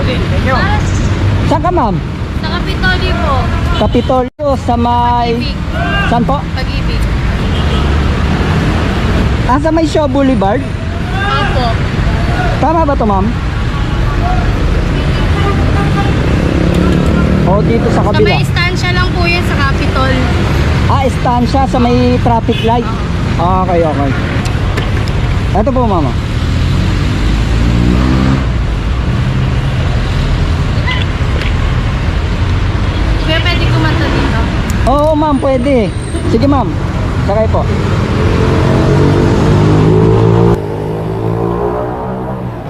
sige. Thank you. Saan ka, ma'am? Sa Kapitolyo po. Kapitolyo sa may... Pag-ibig. Saan po? Pag-ibig. Ah, sa may Shaw Boulevard? Opo. Tama ba to, ma'am? O, dito sa Sa kabila. may istansya lang po yan sa Capitol. Ah, estansya sa may traffic light. Ah, okay, okay. Ito po, mama. Kuya, pwede kumanta dito? Oo, ma'am, pwede. Sige, ma'am. Sakay po.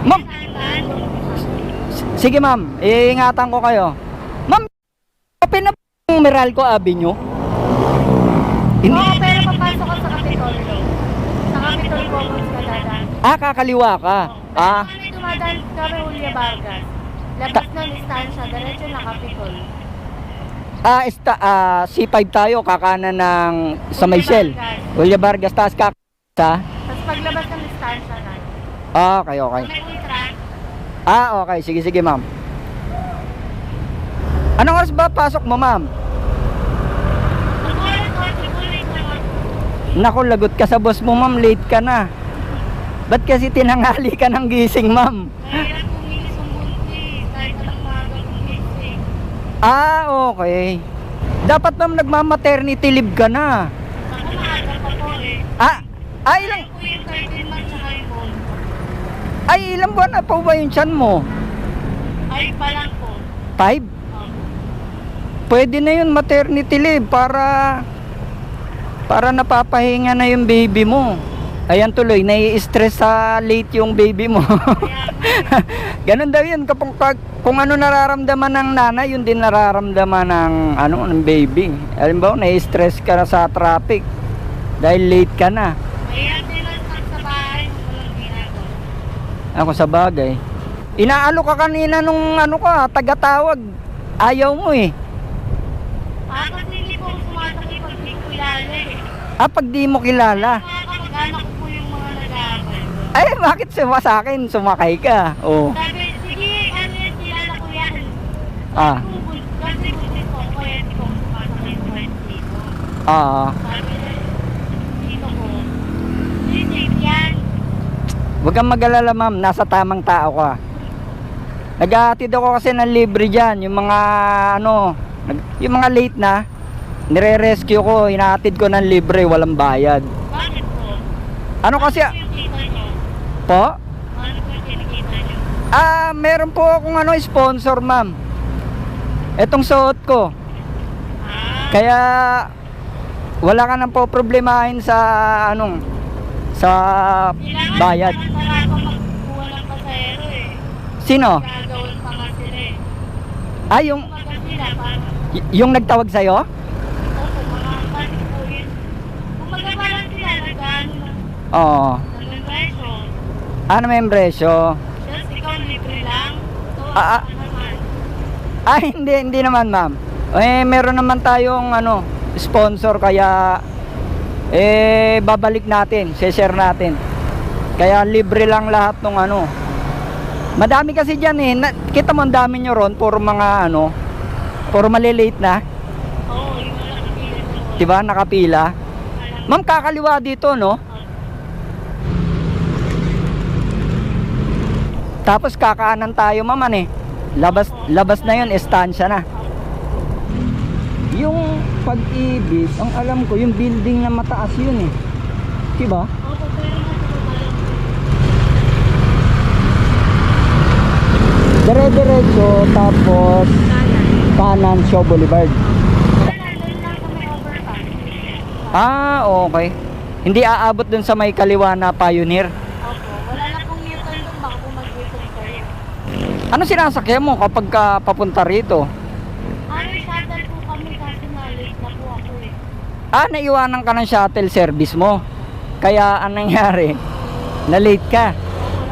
Ma'am. Sige, ma'am. Iingatan ko kayo. Ma'am, open na po yung Meralco Avenue. Oo, pero papasok ka sa Kapitolyo. Sa Capitol Commons ka dadaan. Ah, kakaliwa ka. Ah, Kami dumadaan kami Julia Vargas. Labas ng istansya, diretso na Capitol. C5 tayo, kakanan ng sa may Shell. Julia Vargas, taas ka sa... Tapos paglabas ng istansya na. Ah, okay, okay. May ultra. Ah, okay. Sige, sige, ma'am. Anong oras ba pasok mo, ma'am? Naku, lagot ka sa boss mo, ma'am. Late ka na. Ba't kasi tinanghali ka ng gising, ma'am? Ah, okay. Dapat, ma'am, nagma-maternity leave ka na. Ilang... ilang buwan na pa ba yung tiyan mo? Ay, pa lang po. 5? Pwede na yun, maternity leave, para napapahinga na yung baby mo. Ayan tuloy, nai-stress sa late yung baby mo. Ganun daw yun, kung ano nararamdaman ng nanay, yun din nararamdaman ng baby. Alam ba, nai-stress ka na sa traffic dahil late ka na. Ayan, tinastak sa bahay, walang ginagawa. Ako sa bagay. Inaalo ka kanina nung tagatawag. Ayaw mo eh. Kasi hindi po ako sumasakay pag di ko kilala eh. Pag di mo kilala. Mga kamag-anak ko po yung mga nag-aabay. Ay, bakit sa akin? Sumakay ka. Oh. Sabi, sige, ano yan, kilala ko yan. Kasi buti ko, kaya hindi ko sumasakay po dito. Sabi, dito ko, hindi yan. Huwag kang mag-alala, ma'am. Nasa tamang tao ka. Nag-aatid ako kasi ng libre dyan. Yung mga yung mga late na, nire-rescue ko, inaatid ko ng libre, walang bayad. Bakit po? Ano kasi... Ano yung kita nyo? Po? Ano po yung kinikita nyo? Meron po akong sponsor, ma'am. Etong suot ko. Kaya wala ka nang po problemahin sa sa bayad. Kailangan para pa magkuha ng pasahero eh. Sino? Gagawin pa nga sila eh. Yung Sila, parang yung nagtawag sa'yo? opo, mga kapatid po yun. Kung magabalan sila, nag-ano na, Oo. nag-presyo. Ano may presyo? Just ikaw libre lang. So, Ah, ano naman? Hindi naman, ma'am. Meron naman tayong sponsor, kaya babalik natin, share natin. Kaya libre lang lahat ng Madami kasi diyan eh. Kita mo ang dami nyo ron, puro mga puro malilate na. Oo, yung mga nakapila doon. Diba? Nakapila. Ma'am, kakaliwa dito, no? Tapos kakaanan tayo, ma'am, labas na yun, estansya na. Yung Pag-ibig, ang alam ko, yung building na mataas yun eh. Diba? Opo, pero Dire-diretso, tapos kanan, Shaw Boulevard. Okay. Hindi aabot dun sa may kaliwa na Pioneer. Opo, wala na pong U-turn doon, baka po mag-U-turn kayo. Ano sinasakyan mo kapag papunta rito? Shuttle po kami kasi na-late na po ako eh. Naiwanan ka ng shuttle service mo. Kaya anong nangyari? Na-late ka. Wala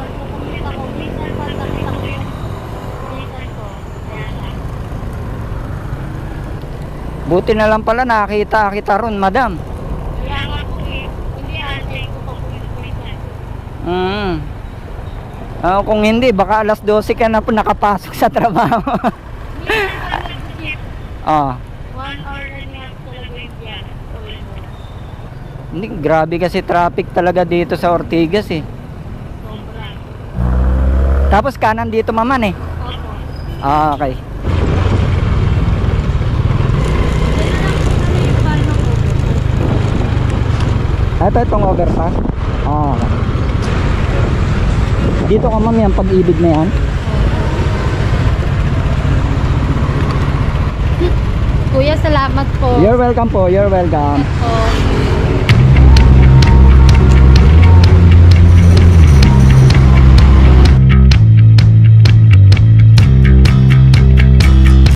po kami ako. Minsan pa nakita ko yung minsan ko. Kaya lang. Buti na lang pala nakita kita ron, madam. Kaya nga po eh, hindi ate ko pa po yung minsan. Kung hindi, baka alas 12 ka na po nakapasok sa trabaho. Minsan pag nag-shift, Ah, 1 hour and a half talaga yung biyahe. Uwi mo. hindi, grabe kasi traffic talaga dito sa Ortigas eh. Sobra. Tapos kanan dito maman eh. Opo. Ah, okay. Itong overpass. Ah, okay. Dito ka ma'am yan, pag-ibig na yan. Kuya, salamat po. You're welcome po, you're welcome. Po.